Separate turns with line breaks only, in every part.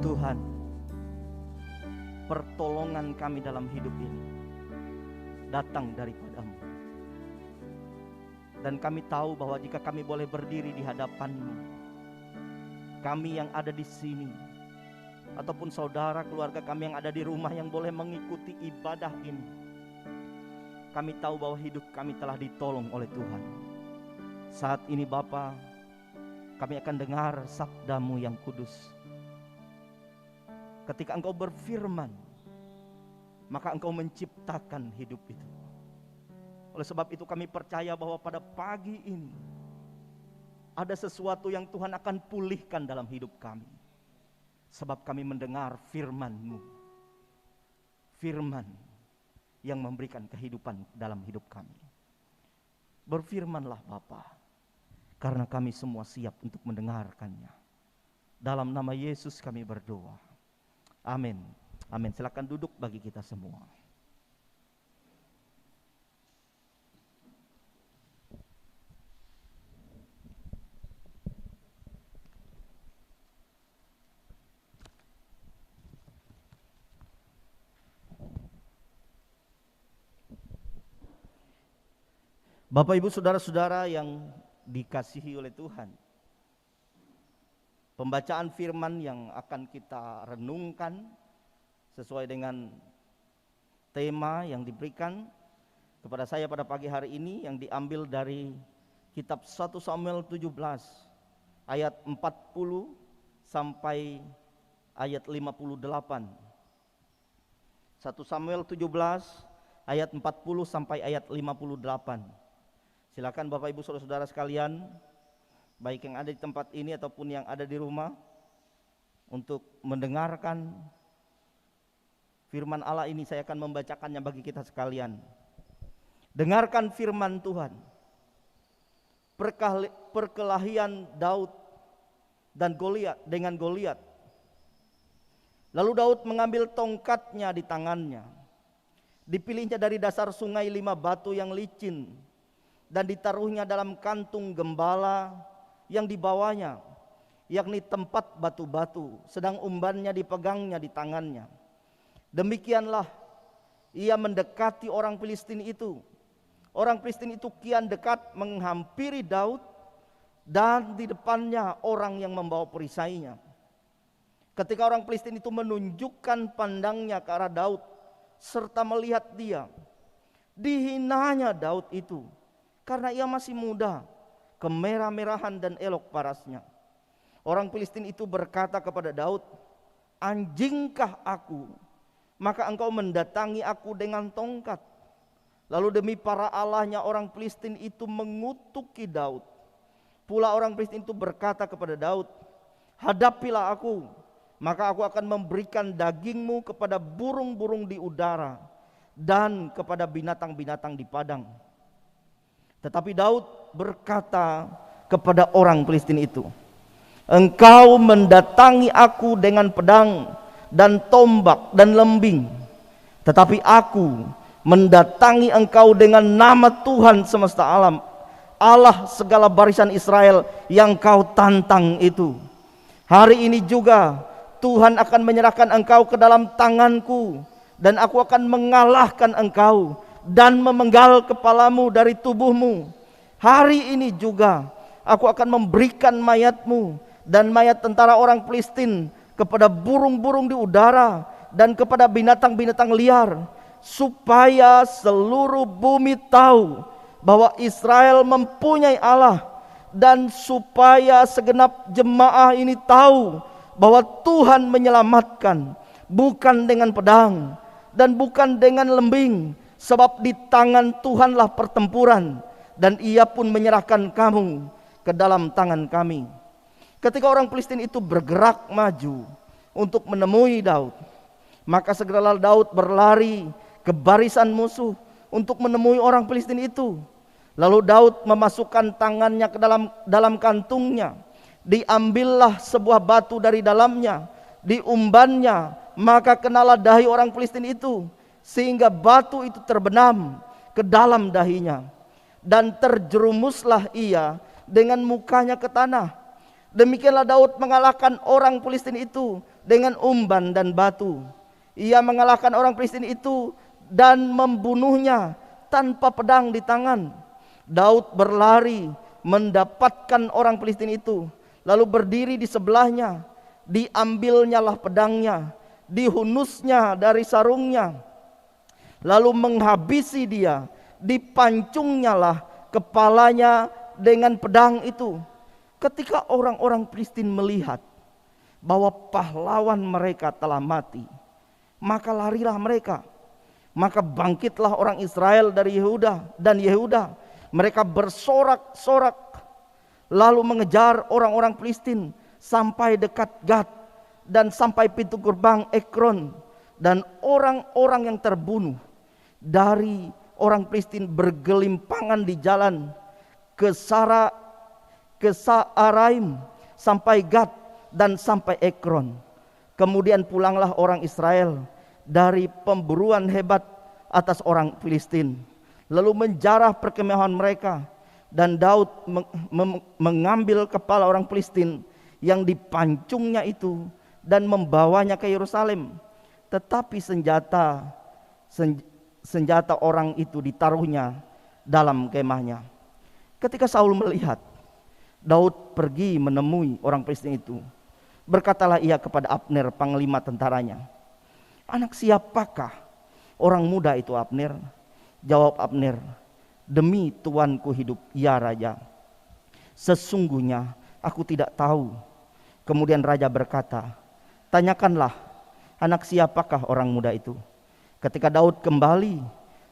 Tuhan, pertolongan kami dalam hidup ini datang daripada-Mu. Dan kami tahu bahwa jika kami boleh berdiri di hadapan-Mu, kami yang ada di sini, ataupun saudara keluarga kami yang ada di rumah yang boleh mengikuti ibadah ini, kami tahu bahwa hidup kami telah ditolong oleh Tuhan. Saat ini Bapa, kami akan dengar sabda-Mu yang kudus. Ketika Engkau berfirman, maka Engkau menciptakan hidup itu. Oleh sebab itu kami percaya bahwa pada pagi ini ada sesuatu yang Tuhan akan pulihkan dalam hidup kami. Sebab kami mendengar firman-Mu, firman yang memberikan kehidupan dalam hidup kami. Berfirmanlah Bapa, karena kami semua siap untuk mendengarkannya. Dalam nama Yesus kami berdoa. Amin. Amin. Silakan duduk bagi kita semua. Bapak Ibu saudara-saudara yang dikasihi oleh Tuhan, pembacaan firman yang akan kita renungkan sesuai dengan tema yang diberikan kepada saya pada pagi hari ini, yang diambil dari kitab 1 Samuel 17 ayat 40 sampai ayat 58. 1 Samuel 17 ayat 40 sampai ayat 58. Silakan Bapak Ibu saudara-saudara sekalian, baik yang ada di tempat ini ataupun yang ada di rumah, untuk mendengarkan firman Allah ini. Saya akan membacakannya bagi kita sekalian. Dengarkan firman Tuhan. Perkelahian Daud dan Goliat dengan Goliat. Lalu Daud mengambil tongkatnya di tangannya. Dipilihnya dari dasar sungai 5 batu yang licin, dan ditaruhnya dalam kantung gembala yang dibawanya, yakni tempat batu-batu, sedang umbannya dipegangnya di tangannya. Demikianlah ia mendekati orang Filistin itu. Orang Filistin itu kian dekat menghampiri Daud, dan di depannya orang yang membawa perisainya. Ketika orang Filistin itu menunjukkan pandangnya ke arah Daud serta melihat dia, dihinanya Daud itu karena ia masih muda, kemerah-merahan dan elok parasnya. Orang Filistin itu berkata kepada Daud, "Anjingkah aku, maka engkau mendatangi aku dengan tongkat?" Lalu demi para allahnya orang Filistin itu mengutuki Daud. Pula orang Filistin itu berkata kepada Daud, "Hadapilah aku, maka aku akan memberikan dagingmu kepada burung-burung di udara dan kepada binatang-binatang di padang." Tetapi Daud berkata kepada orang Filistin itu, "Engkau mendatangi aku dengan pedang dan tombak dan lembing, tetapi aku mendatangi engkau dengan nama Tuhan semesta alam, Allah segala barisan Israel yang kau tantang itu. Hari ini juga Tuhan akan menyerahkan engkau ke dalam tanganku, dan aku akan mengalahkan engkau dan memenggal kepalamu dari tubuhmu. Hari ini juga aku akan memberikan mayatmu dan mayat tentara orang Filistin kepada burung-burung di udara dan kepada binatang-binatang liar, supaya seluruh bumi tahu bahwa Israel mempunyai Allah, dan supaya segenap jemaah ini tahu bahwa Tuhan menyelamatkan, bukan dengan pedang dan bukan dengan lembing, sebab di tangan Tuhanlah pertempuran, dan ia pun menyerahkan kamu ke dalam tangan kami." Ketika orang Filistin itu bergerak maju untuk menemui Daud, maka segeralah Daud berlari ke barisan musuh untuk menemui orang Filistin itu. Lalu Daud memasukkan tangannya ke dalam kantungnya, diambillah sebuah batu dari dalamnya, diumbannya, maka kenalah dahi orang Filistin itu, sehingga batu itu terbenam ke dalam dahinya, dan terjerumuslah ia dengan mukanya ke tanah. Demikianlah Daud mengalahkan orang Filistin itu dengan umban dan batu. Ia mengalahkan orang Filistin itu dan membunuhnya tanpa pedang di tangan. Daud berlari mendapatkan orang Filistin itu, lalu berdiri di sebelahnya. Diambilnyalah pedangnya, dihunusnya dari sarungnya, lalu menghabisi dia. Dipancungnyalah kepalanya dengan pedang itu. Ketika orang-orang Filistin melihat bahwa pahlawan mereka telah mati, maka larilah mereka. Maka bangkitlah orang Israel dari Yehuda dan Yehuda. Mereka bersorak-sorak lalu mengejar orang-orang Filistin sampai dekat Gad dan sampai pintu gerbang Ekron. Dan orang-orang yang terbunuh dari orang Filistin bergelimpangan di jalan ke Saaraim sampai Gad dan sampai Ekron. Kemudian pulanglah orang Israel dari pemburuan hebat atas orang Filistin, lalu menjarah perkemahan mereka. Dan Daud mengambil kepala orang Filistin yang dipancungnya itu dan membawanya ke Yerusalem. Tetapi senjata orang itu ditaruhnya dalam kemahnya. Ketika Saul melihat Daud pergi menemui orang Filistin itu, berkatalah ia kepada Abner, panglima tentaranya, "Anak siapakah orang muda itu, Abner?" Jawab Abner, "Demi tuanku hidup, ya Raja, sesungguhnya aku tidak tahu." Kemudian Raja berkata, "Tanyakanlah, anak siapakah orang muda itu?" Ketika Daud kembali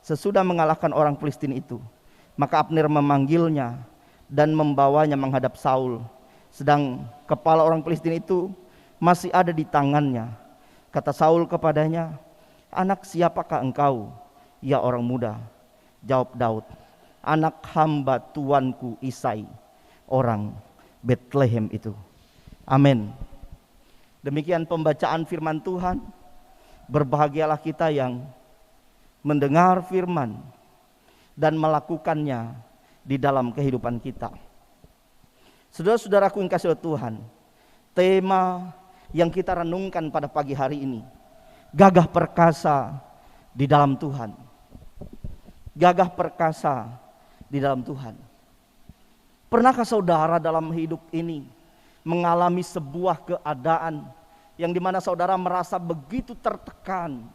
sesudah mengalahkan orang Filistin itu, maka Abner memanggilnya dan membawanya menghadap Saul, sedang kepala orang Filistin itu masih ada di tangannya. Kata Saul kepadanya, "Anak siapakah engkau, ya orang muda?" Jawab Daud, "Anak hamba tuanku Isai, orang Betlehem itu." Amin. Demikian pembacaan firman Tuhan. Berbahagialah kita yang mendengar firman dan melakukannya di dalam kehidupan kita. Saudara-saudaraku yang kasih oleh Tuhan, tema yang kita renungkan pada pagi hari ini, gagah perkasa di dalam Tuhan. Gagah perkasa di dalam Tuhan. Pernahkah saudara dalam hidup ini mengalami sebuah keadaan yang dimana saudara merasa begitu tertekan,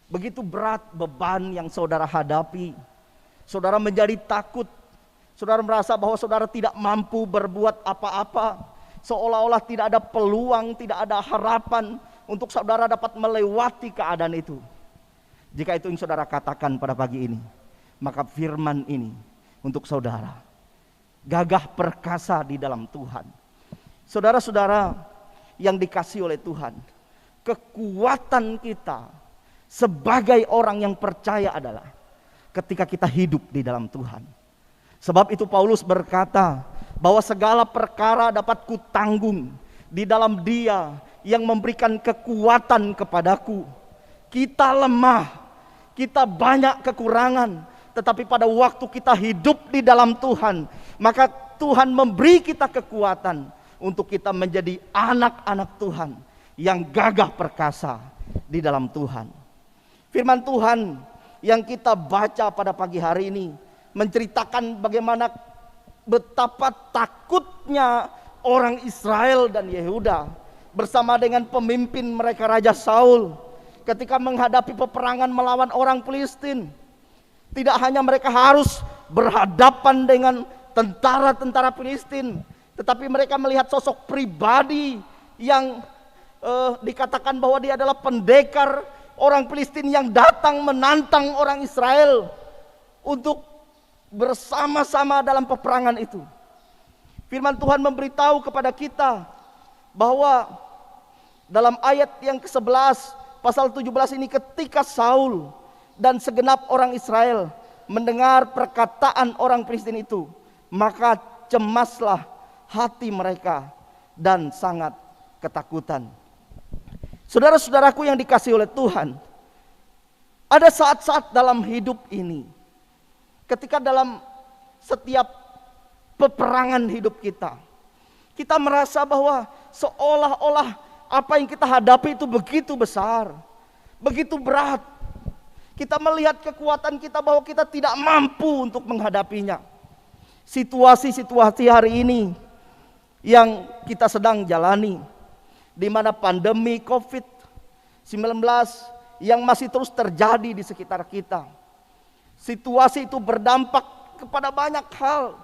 begitu berat beban yang saudara hadapi, saudara menjadi takut, saudara merasa bahwa saudara tidak mampu berbuat apa-apa, seolah-olah tidak ada peluang, tidak ada harapan untuk saudara dapat melewati keadaan itu. Jika itu yang saudara katakan pada pagi ini, maka firman ini untuk saudara, gagah perkasa di dalam Tuhan. Saudara-saudara yang dikasihi oleh Tuhan, kekuatan kita sebagai orang yang percaya adalah ketika kita hidup di dalam Tuhan. Sebab itu Paulus berkata bahwa segala perkara dapat kutanggung di dalam Dia yang memberikan kekuatan kepadaku. Kita lemah, kita banyak kekurangan, tetapi pada waktu kita hidup di dalam Tuhan, maka Tuhan memberi kita kekuatan untuk kita menjadi anak-anak Tuhan yang gagah perkasa di dalam Tuhan. Firman Tuhan yang kita baca pada pagi hari ini menceritakan bagaimana betapa takutnya orang Israel dan Yehuda bersama dengan pemimpin mereka Raja Saul ketika menghadapi peperangan melawan orang Filistin. Tidak hanya mereka harus berhadapan dengan tentara-tentara Filistin, tetapi mereka melihat sosok pribadi yang dikatakan bahwa dia adalah pendekar orang Filistin yang datang menantang orang Israel untuk bersama-sama dalam peperangan itu. Firman Tuhan memberitahu kepada kita bahwa dalam ayat yang ke-11 pasal 17 ini, ketika Saul dan segenap orang Israel mendengar perkataan orang Filistin itu, maka cemaslah hati mereka dan sangat ketakutan. Saudara-saudaraku yang dikasihi oleh Tuhan, ada saat-saat dalam hidup ini ketika dalam setiap peperangan hidup kita, Kita merasa bahwa seolah-olah apa yang kita hadapi itu begitu besar, begitu berat. Kita melihat kekuatan kita bahwa kita tidak mampu untuk menghadapinya. Situasi-situasi hari ini yang kita sedang jalani, di mana pandemi COVID-19 yang masih terus terjadi di sekitar kita. Situasi itu berdampak kepada banyak hal,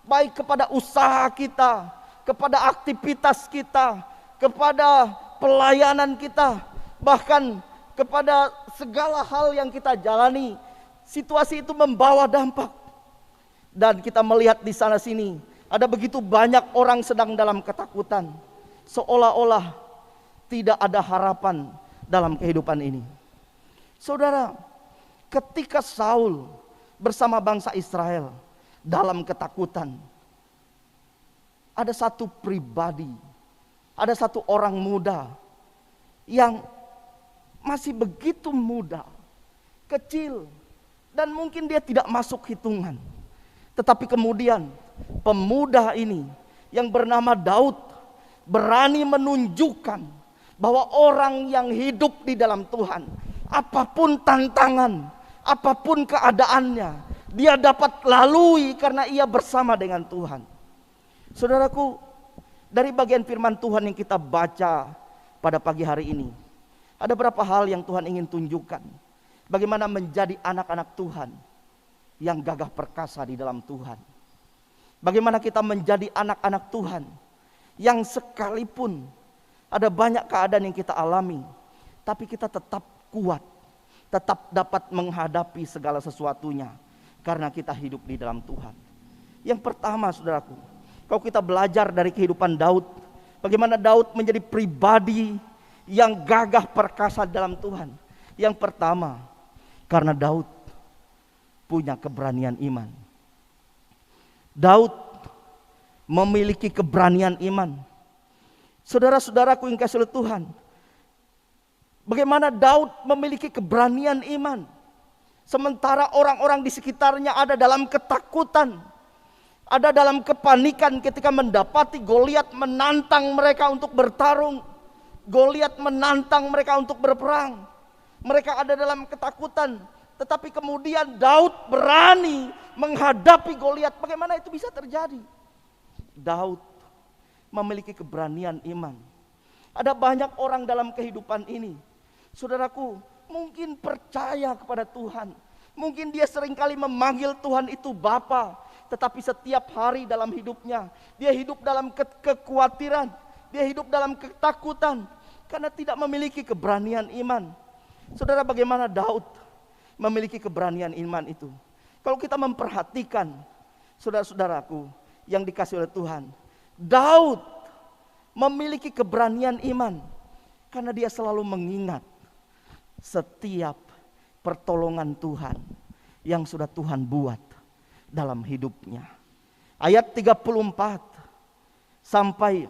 baik kepada usaha kita, kepada aktivitas kita, kepada pelayanan kita, bahkan kepada segala hal yang kita jalani. Situasi itu membawa dampak. Dan kita melihat di sana sini ada begitu banyak orang sedang dalam ketakutan, seolah-olah tidak ada harapan dalam kehidupan ini. Saudara, ketika Saul bersama bangsa Israel dalam ketakutan, ada satu pribadi, ada satu orang muda yang masih begitu muda, kecil, dan mungkin dia tidak masuk hitungan. Tetapi kemudian pemuda ini yang bernama Daud berani menunjukkan bahwa orang yang hidup di dalam Tuhan, apapun tantangan, apapun keadaannya, dia dapat lalui karena ia bersama dengan Tuhan. Saudaraku, dari bagian firman Tuhan yang kita baca pada pagi hari ini, ada beberapa hal yang Tuhan ingin tunjukkan. Bagaimana menjadi anak-anak Tuhan yang gagah perkasa di dalam Tuhan. Bagaimana kita menjadi anak-anak Tuhan yang sekalipun ada banyak keadaan yang kita alami, tapi kita tetap kuat, tetap dapat menghadapi segala sesuatunya karena kita hidup di dalam Tuhan. Yang pertama, saudaraku, kalau kita belajar dari kehidupan Daud, bagaimana Daud menjadi pribadi yang gagah perkasa dalam Tuhan. Yang pertama, karena Daud punya keberanian iman. Daud memiliki keberanian iman. Saudara-saudaraku yang kasih oleh Tuhan, bagaimana Daud memiliki keberanian iman, sementara orang-orang di sekitarnya ada dalam ketakutan, ada dalam kepanikan ketika mendapati Goliat menantang mereka untuk bertarung. Goliat menantang mereka untuk berperang. Mereka ada dalam ketakutan, tetapi kemudian Daud berani menghadapi Goliat. Bagaimana itu bisa terjadi? Daud memiliki keberanian iman. Ada banyak orang dalam kehidupan ini, saudaraku, mungkin percaya kepada Tuhan. Mungkin dia seringkali memanggil Tuhan itu Bapa, tetapi setiap hari dalam hidupnya dia hidup dalam kekhawatiran, dia hidup dalam ketakutan karena tidak memiliki keberanian iman. Saudara, bagaimana Daud memiliki keberanian iman itu? Kalau kita memperhatikan, saudara-saudaraku yang dikasih oleh Tuhan, Daud memiliki keberanian iman karena dia selalu mengingat setiap pertolongan Tuhan yang sudah Tuhan buat dalam hidupnya. Ayat 34 sampai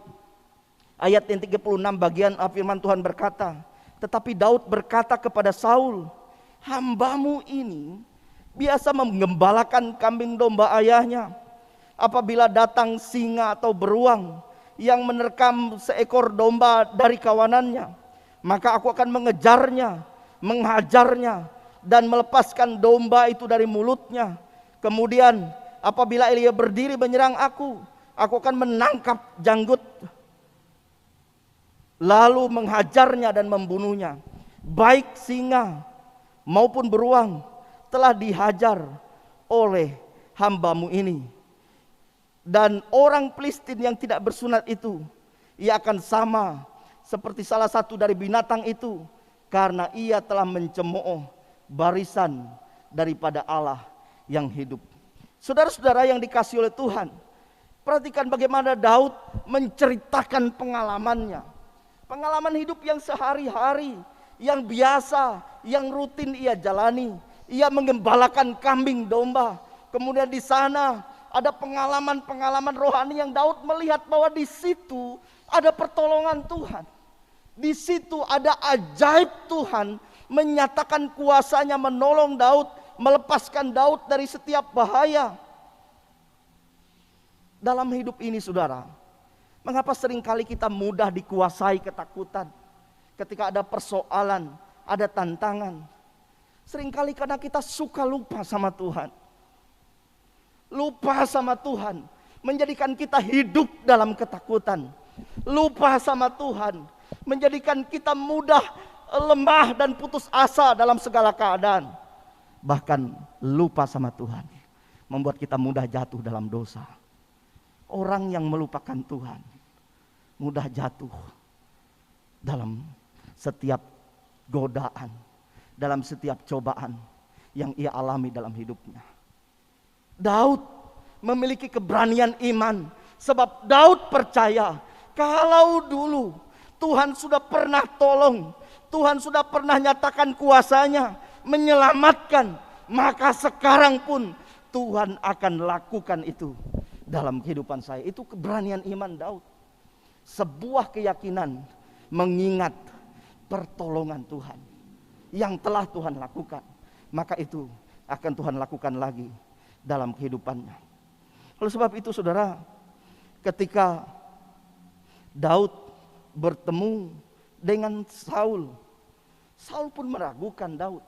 ayat yang 36 bagian firman Tuhan berkata, tetapi Daud berkata kepada Saul, hambamu ini biasa menggembalakan kambing domba ayahnya. Apabila datang singa atau beruang yang menerkam seekor domba dari kawanannya, maka aku akan mengejarnya, menghajarnya, dan melepaskan domba itu dari mulutnya. Kemudian apabila ia berdiri menyerang aku akan menangkap janggut, lalu menghajarnya dan membunuhnya. Baik singa maupun beruang telah dihajar oleh hambamu ini. Dan orang Filistin yang tidak bersunat itu, ia akan sama seperti salah satu dari binatang itu, karena ia telah mencemooh barisan daripada Allah yang hidup. Saudara-saudara yang dikasihi oleh Tuhan, perhatikan bagaimana Daud menceritakan pengalamannya. Pengalaman hidup yang sehari-hari, yang biasa, yang rutin ia jalani. Ia menggembalakan kambing domba. Kemudian di sana ada pengalaman-pengalaman rohani yang Daud melihat bahwa di situ ada pertolongan Tuhan. Di situ ada ajaib Tuhan menyatakan kuasanya menolong Daud, melepaskan Daud dari setiap bahaya. Dalam hidup ini, saudara, Mengapa seringkali kita mudah dikuasai ketakutan ketika ada persoalan, ada tantangan? Seringkali karena kita suka lupa sama Tuhan. Lupa sama Tuhan menjadikan kita hidup dalam ketakutan. Lupa sama Tuhan menjadikan kita mudah lemah dan putus asa dalam segala keadaan. Bahkan lupa sama Tuhan membuat kita mudah jatuh dalam dosa. Orang yang melupakan Tuhan mudah jatuh dalam setiap godaan, dalam setiap cobaan yang ia alami dalam hidupnya. Daud memiliki keberanian iman, sebab Daud percaya kalau dulu Tuhan sudah pernah tolong, Tuhan sudah pernah nyatakan kuasanya, menyelamatkan, maka sekarang pun Tuhan akan lakukan itu dalam kehidupan saya. Itu keberanian iman Daud. Sebuah keyakinan mengingat pertolongan Tuhan yang telah Tuhan lakukan, maka itu akan Tuhan lakukan lagi dalam kehidupannya. Oleh sebab itu saudara, ketika Daud bertemu dengan Saul, Saul pun meragukan Daud.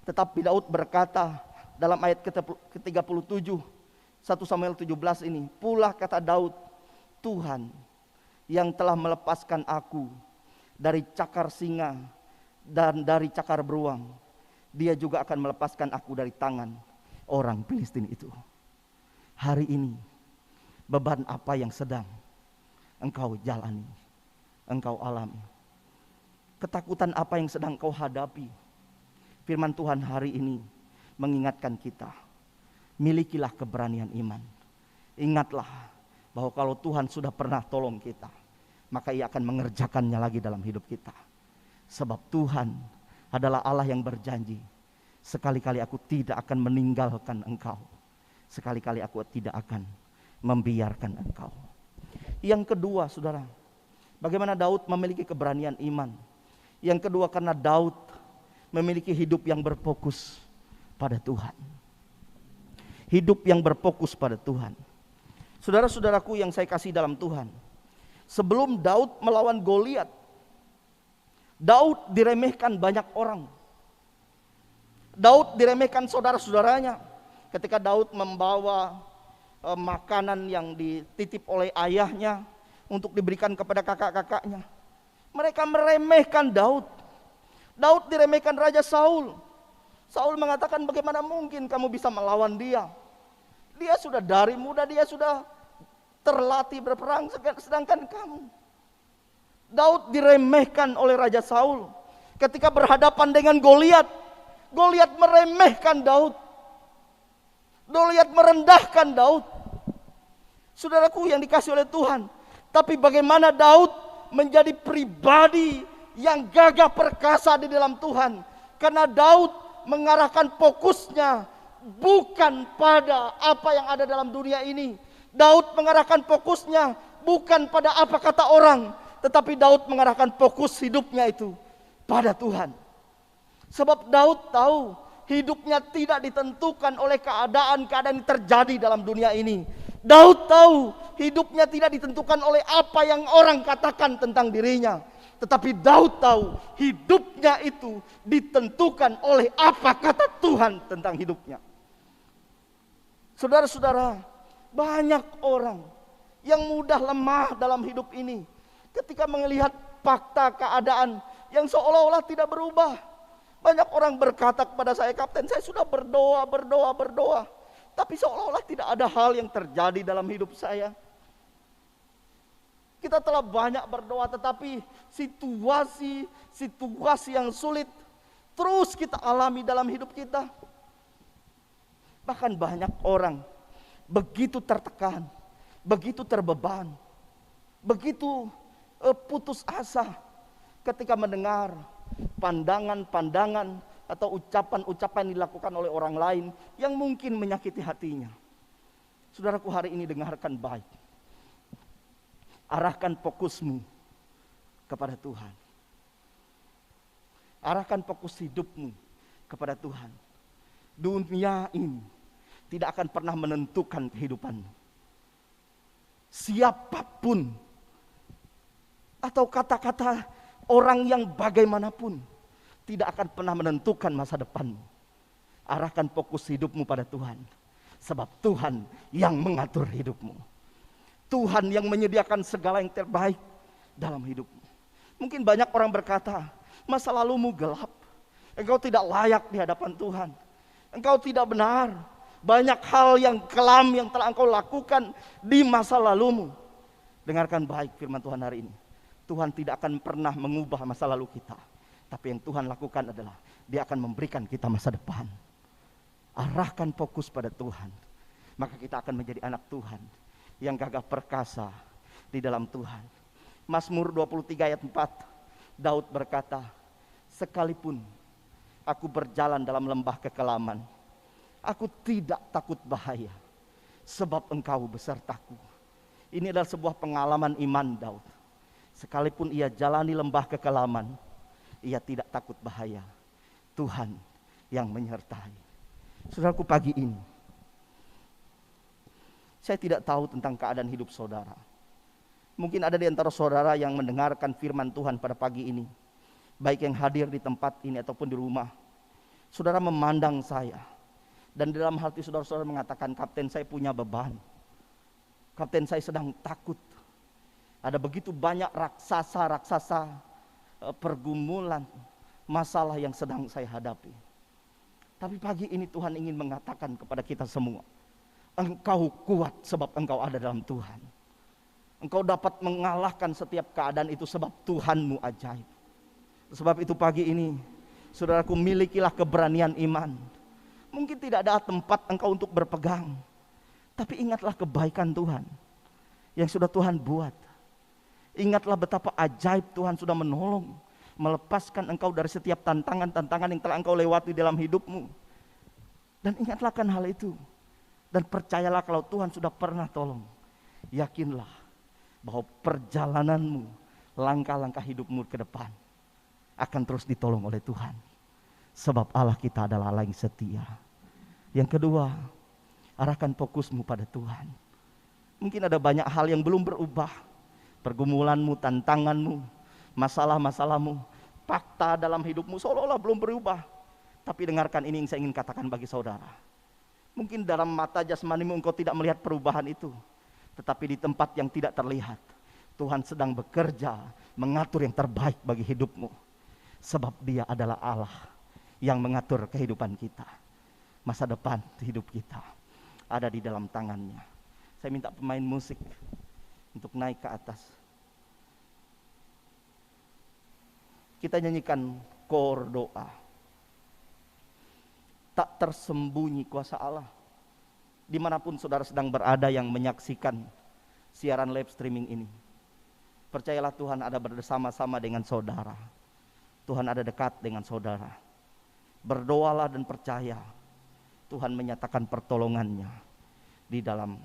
Tetapi Daud berkata dalam ayat ke-37 1 Samuel 17 ini, pula kata Daud, Tuhan yang telah melepaskan aku dari cakar singa dan dari cakar beruang, Dia juga akan melepaskan aku dari tangan orang Filistin itu. Hari ini beban apa yang sedang engkau jalani, engkau alami? Ketakutan apa yang sedang kau hadapi? Firman Tuhan hari ini mengingatkan kita, milikilah keberanian iman. Ingatlah bahwa kalau Tuhan sudah pernah tolong kita, maka Ia akan mengerjakannya lagi dalam hidup kita. Sebab Tuhan adalah Allah yang berjanji, sekali-kali aku tidak akan meninggalkan engkau, sekali-kali aku tidak akan membiarkan engkau. Yang kedua saudara, bagaimana Daud memiliki keberanian iman? Yang kedua, karena Daud memiliki hidup yang berfokus pada Tuhan. Hidup yang berfokus pada Tuhan. Saudara-saudaraku yang saya kasih dalam Tuhan, sebelum Daud melawan Goliat, Daud diremehkan banyak orang. Daud diremehkan saudara-saudaranya. Ketika Daud membawa makanan yang dititip oleh ayahnya untuk diberikan kepada kakak-kakaknya, mereka meremehkan Daud. Daud diremehkan Raja Saul. Saul mengatakan, bagaimana mungkin kamu bisa melawan dia? Dia sudah dari muda, dia sudah terlatih berperang, sedangkan kamu. Daud diremehkan oleh Raja Saul. Ketika berhadapan dengan Goliat, Goliat meremehkan Daud. Goliat merendahkan Daud. Saudaraku yang dikasih oleh Tuhan, tapi bagaimana Daud menjadi pribadi yang gagah perkasa di dalam Tuhan? Karena Daud mengarahkan fokusnya bukan pada apa yang ada dalam dunia ini. Daud mengarahkan fokusnya bukan pada apa kata orang, tetapi Daud mengarahkan fokus hidupnya itu pada Tuhan. Sebab Daud tahu hidupnya tidak ditentukan oleh keadaan-keadaan yang terjadi dalam dunia ini. Daud tahu hidupnya tidak ditentukan oleh apa yang orang katakan tentang dirinya. Tetapi Daud tahu hidupnya itu ditentukan oleh apa kata Tuhan tentang hidupnya. Saudara-saudara, banyak orang yang mudah lemah dalam hidup ini ketika melihat fakta keadaan yang seolah-olah tidak berubah. Banyak orang berkata kepada saya, Kapten, saya sudah berdoa, tapi seolah-olah tidak ada hal yang terjadi dalam hidup saya. Kita telah banyak berdoa, tetapi situasi yang sulit terus kita alami dalam hidup kita. Bahkan banyak orang begitu tertekan, begitu terbeban, begitu putus asa ketika mendengar pandangan-pandangan atau ucapan-ucapan yang dilakukan oleh orang lain yang mungkin menyakiti hatinya. Saudaraku, hari ini dengarkan baik. Arahkan fokusmu kepada Tuhan. Arahkan fokus hidupmu kepada Tuhan. Dunia ini tidak akan pernah menentukan kehidupanmu. Siapapun atau kata-kata orang yang bagaimanapun tidak akan pernah menentukan masa depanmu. Arahkan fokus hidupmu pada Tuhan, sebab Tuhan yang mengatur hidupmu. Tuhan yang menyediakan segala yang terbaik dalam hidupmu. Mungkin banyak orang berkata, masa lalumu gelap, engkau tidak layak di hadapan Tuhan, engkau tidak benar, banyak hal yang kelam yang telah engkau lakukan di masa lalumu. Dengarkan baik firman Tuhan hari ini. Tuhan tidak akan pernah mengubah masa lalu kita, tapi yang Tuhan lakukan adalah Dia akan memberikan kita masa depan. Arahkan fokus pada Tuhan, maka kita akan menjadi anak Tuhan yang gagah perkasa di dalam Tuhan. Mazmur 23 ayat 4, Daud berkata, sekalipun aku berjalan dalam lembah kekelaman, aku tidak takut bahaya, sebab engkau besertaku. Ini adalah sebuah pengalaman iman Daud. Sekalipun ia jalani lembah kekelaman, ia tidak takut bahaya. Tuhan yang menyertai. Saudaraku, pagi ini saya tidak tahu tentang keadaan hidup saudara. Mungkin ada di antara saudara yang mendengarkan firman Tuhan pada pagi ini, baik yang hadir di tempat ini ataupun di rumah. Saudara memandang saya, dan dalam hati saudara-saudara mengatakan, kapten, saya punya beban. Kapten, saya sedang takut. Ada begitu banyak raksasa-raksasa, pergumulan, masalah yang sedang saya hadapi. Tapi pagi ini Tuhan ingin mengatakan kepada kita semua, engkau kuat sebab engkau ada dalam Tuhan. Engkau dapat mengalahkan setiap keadaan itu sebab Tuhanmu ajaib. Sebab itu pagi ini, saudaraku, milikilah keberanian iman. Mungkin tidak ada tempat engkau untuk berpegang, tapi ingatlah kebaikan Tuhan yang sudah Tuhan buat. Ingatlah betapa ajaib Tuhan sudah menolong, melepaskan engkau dari setiap tantangan-tantangan yang telah engkau lewati dalam hidupmu. Dan ingatlah kan hal itu. Dan percayalah kalau Tuhan sudah pernah tolong. Yakinlah bahwa perjalananmu, langkah-langkah hidupmu ke depan akan terus ditolong oleh Tuhan. Sebab Allah kita adalah Allah yang setia. Yang kedua, arahkan fokusmu pada Tuhan. Mungkin ada banyak hal yang belum berubah. Pergumulanmu, tantanganmu, masalah-masalahmu, fakta dalam hidupmu seolah-olah belum berubah. Tapi dengarkan ini yang saya ingin katakan bagi saudara. Mungkin dalam mata jasmanimu engkau tidak melihat perubahan itu, tetapi di tempat yang tidak terlihat, Tuhan sedang bekerja mengatur yang terbaik bagi hidupmu. Sebab Dia adalah Allah yang mengatur kehidupan kita. Masa depan hidup kita ada di dalam tangannya. Saya minta pemain musik untuk naik ke atas. Kita nyanyikan kor doa. Tak tersembunyi kuasa Allah. Dimanapun saudara sedang berada yang menyaksikan siaran live streaming ini, percayalah Tuhan ada bersama-sama dengan saudara. Tuhan ada dekat dengan saudara. Berdoalah dan percaya Tuhan menyatakan pertolongannya di dalam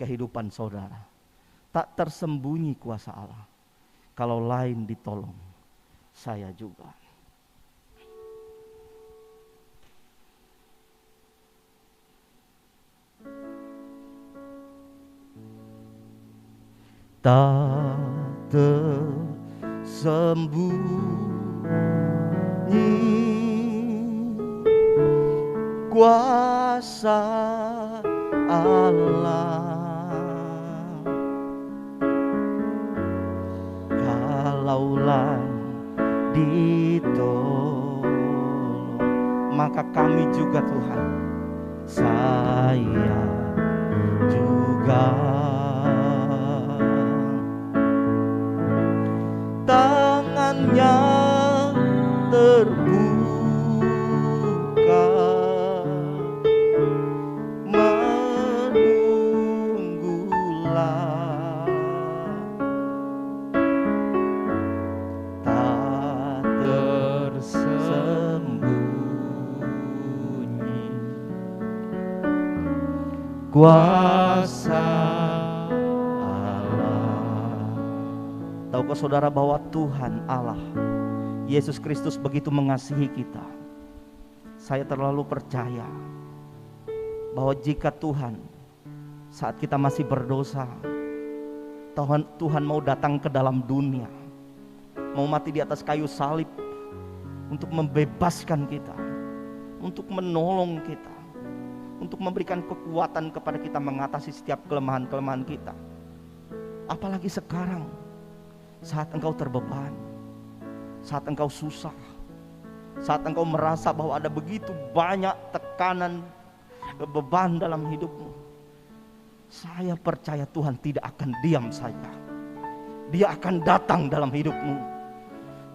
kehidupan saudara. Tak tersembunyi kuasa Allah. Kalau lain ditolong, saya juga. Tak tersembunyi kuasa Allah. Kalaulah ditolong, maka kami juga Tuhan, saya juga. Tangannya terbuka, menunggulah, tak tersembunyi kuasa. Tahukah saudara bahwa Tuhan Allah Yesus Kristus begitu mengasihi kita? Saya terlalu percaya bahwa jika Tuhan saat kita masih berdosa, Tuhan mau datang ke dalam dunia, mau mati di atas kayu salib untuk membebaskan kita, untuk menolong kita, untuk memberikan kekuatan kepada kita mengatasi setiap kelemahan-kelemahan kita. Apalagi sekarang, saat engkau terbeban, saat engkau susah, saat engkau merasa bahwa ada begitu banyak tekanan, beban dalam hidupmu, saya percaya Tuhan tidak akan diam saja. Dia akan datang dalam hidupmu.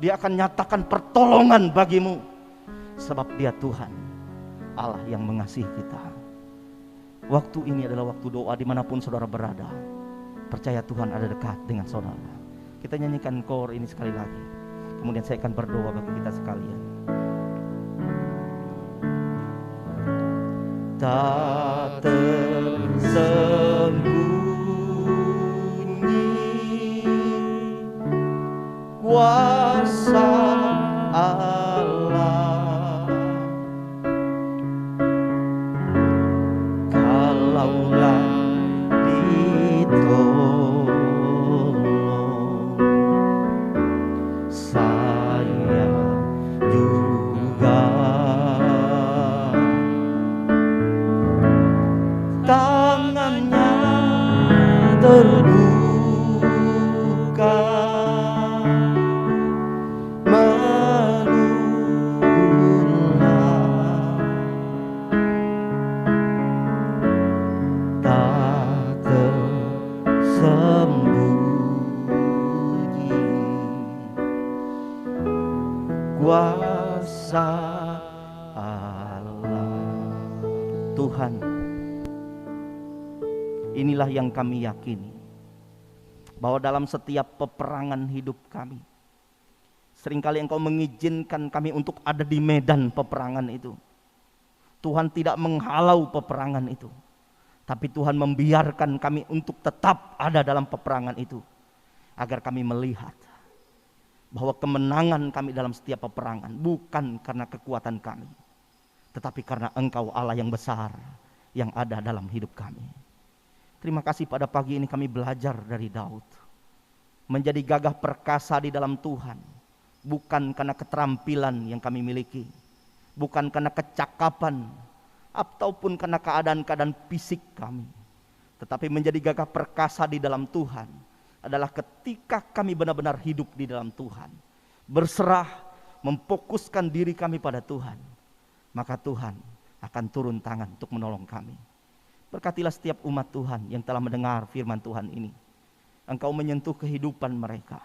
Dia akan nyatakan pertolongan bagimu, sebab Dia Tuhan, Allah yang mengasihi kita. Waktu ini adalah waktu doa dimanapun saudara berada. Percaya Tuhan ada dekat dengan saudara. Kita nyanyikan kor ini sekali lagi, kemudian saya akan berdoa bagi kita sekalian. Tak tersembunyi kuasa Allah, kalaulah ditolong saya juga tangannya terbuka melulah, tak tersembunyi kuasa Allah. Tuhan, inilah yang kami yakini, bahwa dalam setiap peperangan hidup kami, seringkali Engkau mengizinkan kami untuk ada di medan peperangan itu. Tuhan tidak menghalau peperangan itu, tapi Tuhan membiarkan kami untuk tetap ada dalam peperangan itu, agar kami melihat bahwa kemenangan kami dalam setiap peperangan bukan karena kekuatan kami, tetapi karena Engkau Allah yang besar yang ada dalam hidup kami. Terima kasih pada pagi ini kami belajar dari Daud, menjadi gagah perkasa di dalam Tuhan, bukan karena keterampilan yang kami miliki, bukan karena kecakapan, ataupun karena keadaan-keadaan fisik kami, tetapi menjadi gagah perkasa di dalam Tuhan adalah ketika kami benar-benar hidup di dalam Tuhan, berserah, memfokuskan diri kami pada Tuhan, maka Tuhan akan turun tangan untuk menolong kami. Berkatilah setiap umat Tuhan yang telah mendengar firman Tuhan ini. Engkau menyentuh kehidupan mereka,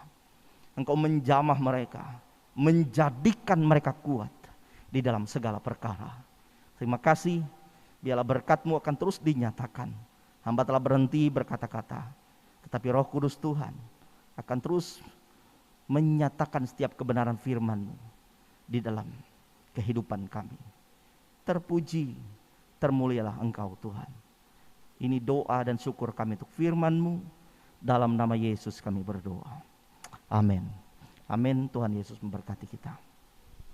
Engkau menjamah mereka, menjadikan mereka kuat di dalam segala perkara. Terima kasih, biarlah berkat-Mu akan terus dinyatakan. Hamba telah berhenti berkata-kata, tetapi Roh Kudus Tuhan akan terus menyatakan setiap kebenaran firman-Mu di dalam kehidupan kami. Terpuji, termulialah Engkau Tuhan. Ini doa dan syukur kami untuk firman-Mu, dalam nama Yesus kami berdoa. Amin. Amin. Tuhan Yesus memberkati kita.